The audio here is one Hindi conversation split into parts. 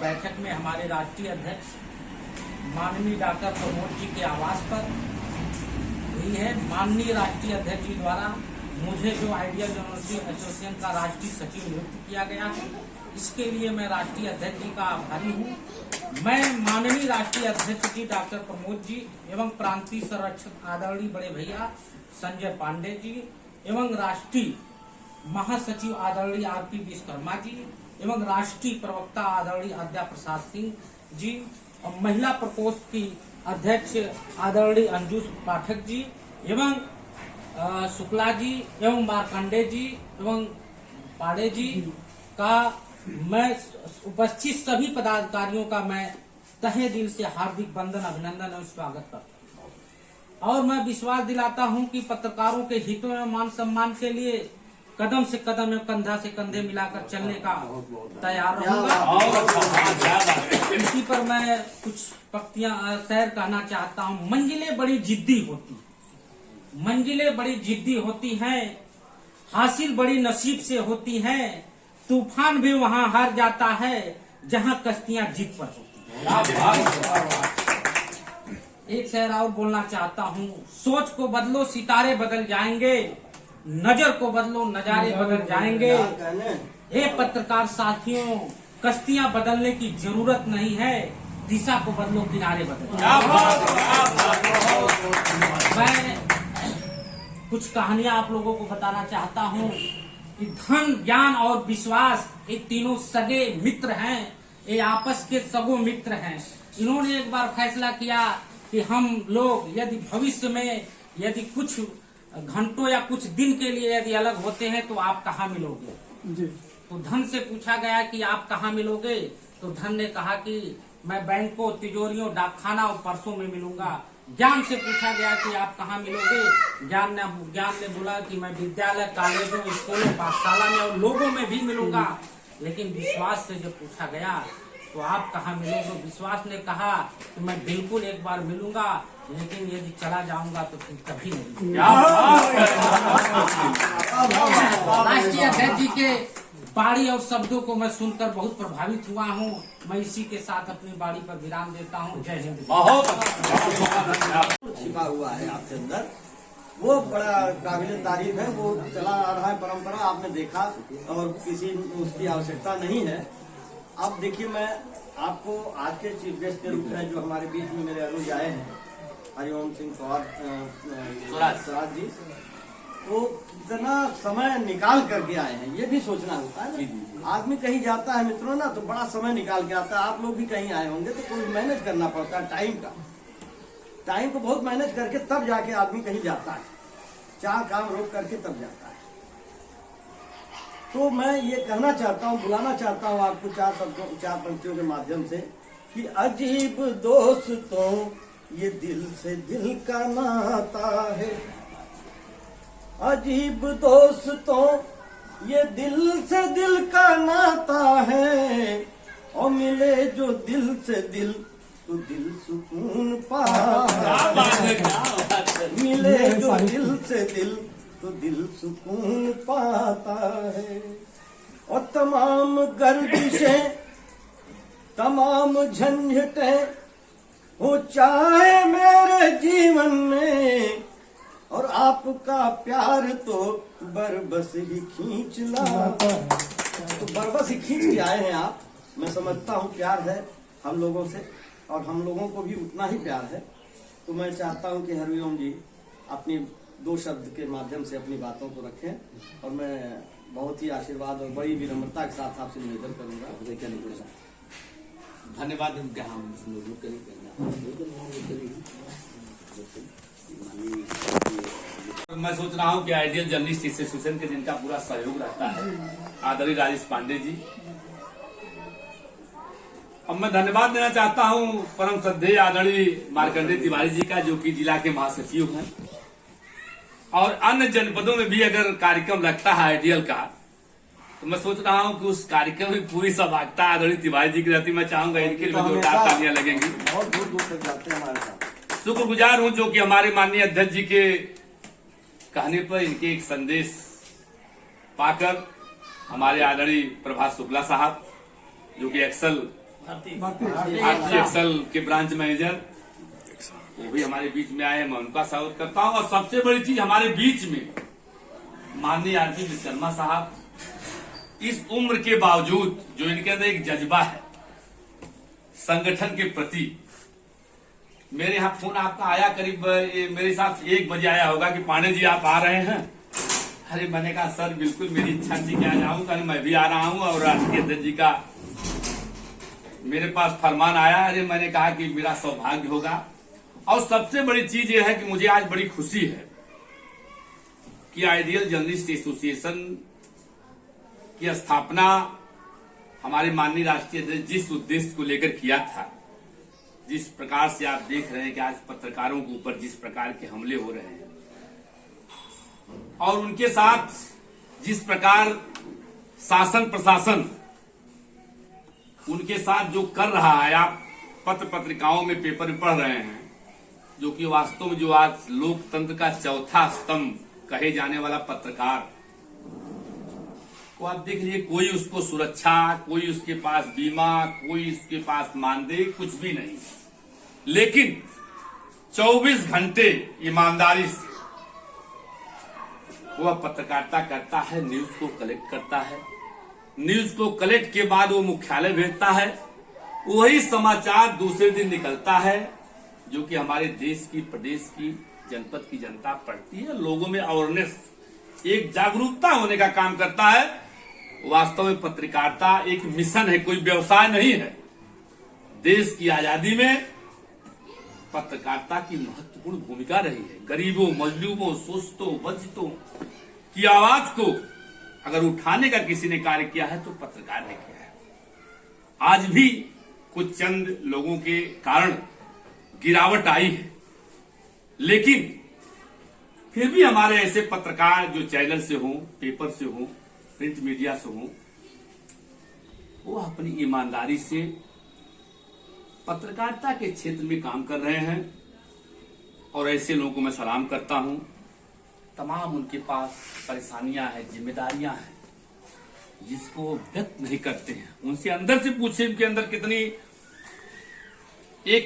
बैठक में हमारे राष्ट्रीय अध्यक्ष माननीय डॉक्टर प्रमोद जी के आवास पर हुई है। माननीय राष्ट्रीय अध्यक्ष जी द्वारा मुझे जो आइडियल यूनिवर्सिटी एसोसिएशन का राष्ट्रीय सचिव नियुक्त किया गया है, इसके लिए मैं राष्ट्रीय अध्यक्ष जी का आभारी हूँ। मैं माननीय राष्ट्रीय अध्यक्ष जी डॉक्टर प्रमोद जी एवं प्रांतीय संरक्षक आदरणीय बड़े भैया संजय पांडे जी एवं राष्ट्रीय महासचिव आदरणीय आरपी विश्वकर्मा जी एवं राष्ट्रीय प्रवक्ता आदरणीय आद्या प्रसाद सिंह जी और महिला प्रकोष्ठ की अध्यक्ष आदरणीय अंजू पाठक जी एवं शुक्ला जी एवं मार्कंडे जी एवं पाड़े जी का मैं उपस्थित सभी पदाधिकारियों का मैं तहे दिल से हार्दिक वंदन अभिनंदन और स्वागत करता हूँ। और मैं विश्वास दिलाता हूँ कि पत्रकारों के हितों एवं मान सम्मान के लिए कदम से कदम एवं कंधा से कंधे मिलाकर चलने का तैयार रहूंगा। इसी पर मैं कुछ पंक्तियां शेर कहना चाहता हूँ। मंजिलें बड़ी जिद्दी होती, मंजिलें बड़ी जिद्दी होती हैं, हासिल बड़ी नसीब से होती हैं, तूफान भी वहाँ हार जाता है जहाँ कश्तियां जिद पर होती हैं। एक शेर और बोलना चाहता हूँ। सोच को बदलो सितारे बदल जाएंगे, नजर को बदलो नजारे बदल जाएंगे। ये पत्रकार साथियों, कश्तियां बदलने की जरूरत नहीं है, दिशा को बदलो किनारे बदल। मैं कुछ कहानियां आप लोगों को बताना चाहता हूँ कि धन, ज्ञान और विश्वास ये तीनों सगे मित्र हैं, ये आपस के सगो मित्र हैं। इन्होंने एक बार फैसला किया कि हम लोग यदि भविष्य में यदि कुछ घंटों या कुछ दिन के लिए यदि अलग होते हैं तो आप कहाँ मिलोगे जी। तो धन से पूछा गया कि आप कहाँ मिलोगे, तो धन ने कहा कि मैं बैंकों, तिजोरियों, डाकखाना और परसों में मिलूंगा। ज्ञान से पूछा गया कि आप कहाँ मिलोगे, ज्ञान ने बोला कि मैं विद्यालय, कॉलेजों, स्कूलों, पाठशाला में और लोगों में भी मिलूंगा। लेकिन विश्वास से जब पूछा गया तो आप कहाँ मिलोगे, विश्वास ने कहा कि मैं बिल्कुल एक बार मिलूंगा, लेकिन यदि चला जाऊंगा तो फिर कभी नहीं। राष्ट्रीय अध्यक्ष जी के बाड़ी और शब्दों को मैं सुनकर बहुत प्रभावित हुआ हूँ। मैं इसी के साथ अपनी बाड़ी पर विराम देता हूँ। जय हिंद। छिपा हुआ है आपके अंदर, वो बड़ा काबिल तारीफ है। वो चला आ रहा है परंपरा, आपने देखा, और किसी उसकी आवश्यकता नहीं है। अब देखिए, मैं आपको आज के चीफ गेस्ट के रूप में जो हमारे बीच में मेरे अनुज आए हैं, हरिओम सिंह स्वराज जी, तो कितना समय निकाल करके आए हैं, ये भी सोचना होता है। आदमी कहीं जाता है मित्रों ना, तो बड़ा समय निकाल के आता है। आप लोग भी कहीं आए होंगे तो कोई मैनेज करना पड़ता है टाइम को बहुत मैनेज करके तब जाके आदमी कहीं जाता है, चार काम रोक करके तब जाता है। तो मैं ये कहना चाहता हूँ, बुलाना चाहता हूँ आपको चार पंक्तियों के माध्यम से कि अजीब दोस्तों ये दिल से दिल का नाता है, अजीब दोस्तों ये दिल से दिल का नाता है, और मिले जो दिल से दिल तो दिल सुकून पाता है, मिले जो दिल से दिल तो दिल सुकून पाता है। और तमाम गर्दिशें, तमाम झंझटें हो चाहे मेरे जीवन में, और आपका प्यार तो बरबस ही खींच लाता है। तो बरबस ही खींच के आए हैं आप। मैं समझता हूँ प्यार है हम लोगों से, और हम लोगों को भी उतना ही प्यार है। तो मैं चाहता हूँ कि हरिओम जी अपनी दो शब्द के माध्यम से अपनी बातों को रखें, और मैं बहुत ही आशीर्वाद और बड़ी विनम्रता के साथ आपसे निवेदन करूंगा। धन्यवाद। मैं सोच रहा हूँ कि आइडियल जर्नलिस्ट एसोसिएशन के जिनका पूरा सहयोग रहता है, आदरणीय राजेश पांडे जी, अब मैं धन्यवाद देना चाहता हूँ परम श्रद्धेय आदरणीय मार्कंडे तिवारी जी का, जो कि जिला के महासचिव हैं। और अन्य जनपदों में भी अगर कार्यक्रम लगता है आइडियल का, तो मैं सोच रहा हूँ कि उस कार्यक्रम में पूरी सौभाग्यता आदरणीय तिवारी जी की रहती। मैं चाहूंगा इनके लिए जोरदार तालियां लगेंगी। बहुत दूर दूर तक जाते हैं हमारे साथ। शुक्रगुजार हूँ जो कि हमारे माननीय अध्यक्ष जी के कहने पर इनके एक संदेश पाकर हमारे आदरणीय प्रभात शुक्ला साहब, जो कि एक्सल आरती एक्सल के ब्रांच मैनेजर, वो भी हमारे बीच में आए हैं, मैं उनका स्वागत करता हूँ। और सबसे बड़ी चीज हमारे बीच में माननीय आरती विश्वकर्मा साहब, इस उम्र के बावजूद जो इनके अंदर एक जज्बा है संगठन के प्रति। मेरे यहाँ फोन आपका आया करीब मेरे हिसाब से 1 बजे आया होगा कि पांडे जी आप आ रहे हैं। अरे मैंने कहा सर बिल्कुल मेरी इच्छा थी कि आ जाऊंगा, मैं भी आ रहा हूँ। और राष्ट्रीय अध्यक्ष जी का मेरे पास फरमान आया। अरे मैंने कहा कि मेरा सौभाग्य होगा। और सबसे बड़ी चीज यह है कि मुझे आज बड़ी खुशी है कि आइडियल जर्नलिस्ट एसोसिएशन की स्थापना हमारे माननीय राष्ट्रीय अध्यक्ष जिस उद्देश्य को लेकर किया था, जिस प्रकार से आप देख रहे हैं कि आज पत्रकारों के ऊपर जिस प्रकार के हमले हो रहे हैं और उनके साथ जिस प्रकार शासन प्रशासन उनके साथ जो कर रहा है, आप पत्र पत्रिकाओं में पेपर में पढ़ रहे हैं, जो कि वास्तव में जो आज लोकतंत्र का चौथा स्तंभ कहे जाने वाला पत्रकार को आप देख लीजिए, कोई उसको सुरक्षा, कोई उसके पास बीमा, कोई उसके पास मानदेय, कुछ भी नहीं, लेकिन 24 घंटे ईमानदारी से वह पत्रकारिता करता है, न्यूज को कलेक्ट करता है, न्यूज को कलेक्ट के बाद वो मुख्यालय भेजता है, वही समाचार दूसरे दिन निकलता है, जो कि हमारे देश की, प्रदेश की, जनपद की जनता पढ़ती है। लोगों में अवेयरनेस, एक जागरूकता होने का काम करता है। वास्तव में पत्रकारिता एक मिशन है, कोई व्यवसाय नहीं है। देश की आजादी में पत्रकारिता की महत्वपूर्ण भूमिका रही है। गरीबों, मजलूमों, शोषितों, वंचितों की आवाज को अगर उठाने का किसी ने कार्य किया है तो पत्रकार ने किया है। आज भी कुछ चंद लोगों के कारण गिरावट आई है, लेकिन फिर भी हमारे ऐसे पत्रकार जो चैनल से हों, पेपर से हों, प्रिंट मीडिया से हों, वो अपनी ईमानदारी से पत्रकारिता के क्षेत्र में काम कर रहे हैं। और ऐसे लोगों को मैं सलाम करता हूं। तमाम उनके पास परेशानियां हैं, जिम्मेदारियां हैं, जिसको व्यक्त नहीं करते हैं। उनसे अंदर से पूछे उनके अंदर कितनी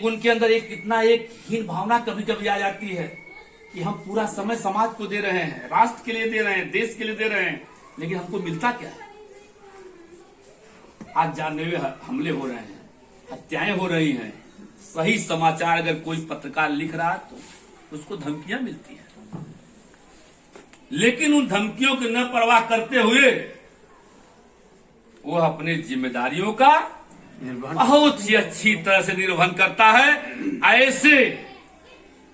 उनके अंदर कितना हीन भावना कभी कभी आ जाती है कि हम पूरा समय समाज को दे रहे हैं, राष्ट्र के लिए दे रहे हैं, देश के लिए दे रहे हैं, लेकिन हमको मिलता क्या है? आज जानलेवा हमले हो रहे हैं, हत्याएं हो रही हैं। सही समाचार अगर कोई पत्रकार लिख रहा है तो उसको धमकियां मिलती हैं, लेकिन उन धमकियों की न परवाह करते हुए वो अपनी जिम्मेदारियों का बहुत ही अच्छी तरह से निर्वहन करता है। ऐसे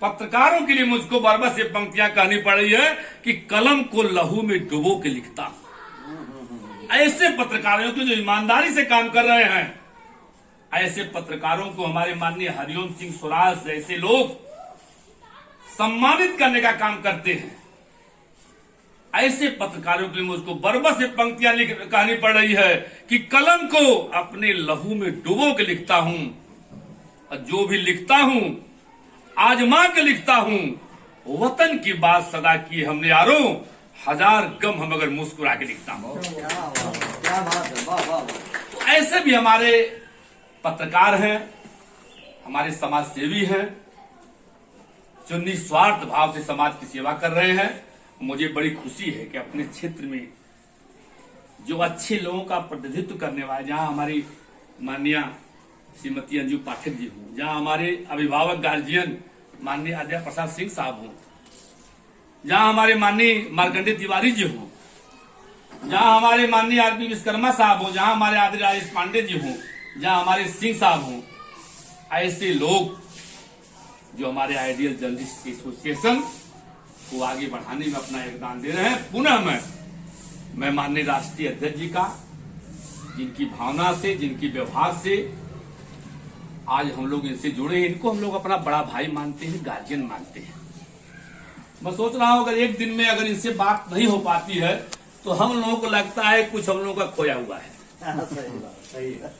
पत्रकारों के लिए मुझको बार-बार से पंक्तियां कहनी पड़ रही है कि कलम को लहू में डुबो के लिखता हूं। ऐसे पत्रकारों की जो ईमानदारी से काम कर रहे हैं, ऐसे पत्रकारों को हमारे माननीय हरिओम सिंह स्वराज जैसे लोग सम्मानित करने का काम करते हैं। ऐसे पत्रकारों के लिए मुझको बरबर से पंक्तियां कहनी पड़ रही है कि कलम को अपने लहू में डुबो के लिखता हूं, और जो भी लिखता हूं आजमा के लिखता हूं। वतन की बात सदा की हमने यारों, हजार गम हम अगर मुस्कुरा के लिखता हूं। क्या बात है, वाह वाह। तो ऐसे भी हमारे पत्रकार हैं, हमारे समाज सेवी हैं, जो निस्वार्थ भाव से समाज की सेवा कर रहे हैं। मुझे बड़ी खुशी है कि अपने क्षेत्र में जो अच्छे लोगों का प्रतिनिधित्व करने वाले, जहां हमारी माननीय श्रीमती अंजू पाठक जी हों, जहां हमारे अभिभावक गार्जियन माननीय अजय प्रसाद सिंह साहब हों, जहां हमारे माननीय मार्कंडेय तिवारी जी हों, जहां हमारे माननीय आरती विश्वकर्मा साहब हों, जहां हमारे आदरणीय राजेश पांडे जी हों, जहां हमारे सिंह साहब हों, ऐसे लोग जो हमारे आइडियल जर्नलिस्ट एसोसिएशन को आगे बढ़ाने में अपना योगदान दे रहे हैं। पुनः मैं माननीय राष्ट्रीय अध्यक्ष जी का, जिनकी भावना से, जिनकी व्यवहार से आज हम लोग इनसे जुड़े हैं, इनको हम लोग अपना बड़ा भाई मानते हैं, गार्जियन मानते हैं। मैं सोच रहा हूं अगर एक दिन में अगर इनसे बात नहीं हो पाती है तो हम लोगों को लगता है कुछ हम लोगों का खोया हुआ है। सही है।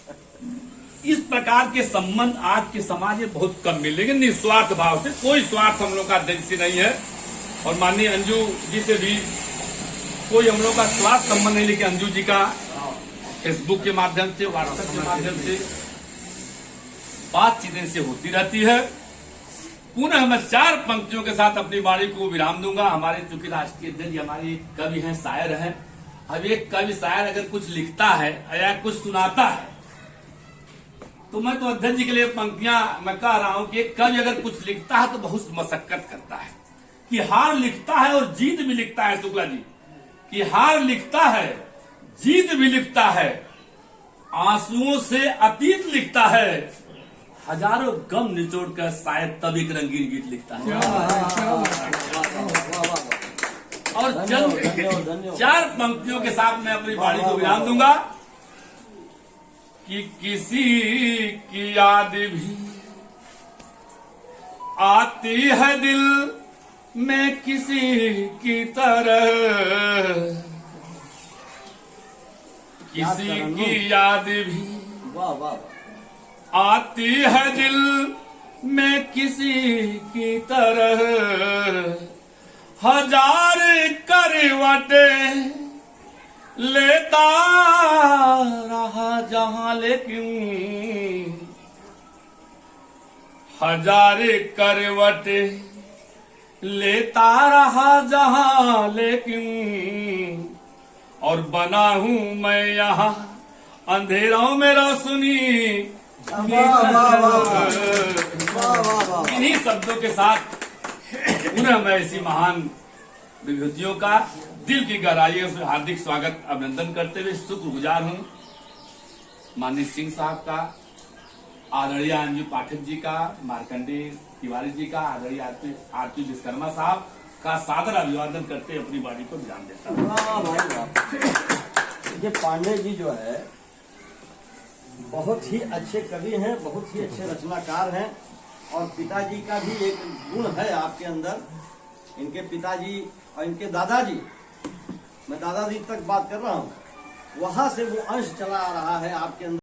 इस प्रकार के संबंध आज के समाज में बहुत कम मिलेंगे, निस्वार्थ भाव से, कोई स्वार्थ हम लोग का अध्यक्ष से नहीं है। और माननीय अंजू जी से भी कोई हम लोग का स्वार्थ संबंध नहीं, लेकिन अंजू जी का फेसबुक के माध्यम से, व्हाट्सएप के माध्यम से बातचीत इनसे होती रहती है। पुनः मैं 4 पंक्तियों के साथ अपनी वाणी को विराम दूंगा। हमारे चूंकि राष्ट्रीय अध्यक्ष जी हमारे एक कवि हैं, शायर हैं। अब एक कवि शायर अगर कुछ लिखता है या कुछ सुनाता है तो मैं तो अध्यक्ष जी के लिए पंक्तियां मैं कह रहा हूं कि एक कवि अगर कुछ लिखता है तो बहुत मशक्कत करता है, कि हार लिखता है और जीत भी लिखता है। शुक्ला जी कि हार लिखता है, जीत भी लिखता है, आंसुओं से अतीत लिखता है, हजारों गम निचोड़ कर शायद तब एक रंगीन गीत लिखता है। और चंद 4 पंक्तियों के साथ मैं अपनी वाणी को विराम दूंगा कि किसी की याद भी आती है दिल में किसी की तरह, किसी की याद भी वाह वाह आती है दिल में किसी की तरह, हजार करवटे लेता रहा जहां लेकिन, हजार करवटे लेता रहा जहां लेकिन, और बना हूं मैं यहाँ अंधेरों में रोशनी। इन्हीं शब्दों के साथ पुनः मैं इसी महान विभूतियों का दिल की गहराइयों से हार्दिक स्वागत अभिनंदन करते हुए शुक्रगुजार हूं माननीय सिंह साहब का, आदरणीय अंजू पाठक जी का, मार्कंडे तिवारी जी का, आदरणीय आरती विश्वकर्मा साहब का सादर अभिवादन करते अपनी वाणी को विराम देता हूं। वाह भाई वाह। ये पांडे जी जो है बहुत ही अच्छे कवि हैं, बहुत ही अच्छे रचनाकार हैं, और पिताजी का भी एक गुण है आपके अंदर। इनके पिताजी और इनके दादाजी, मैं दादाजी तक बात कर रहा हूँ, वहां से वो अंश चला आ रहा है आपके अंदर।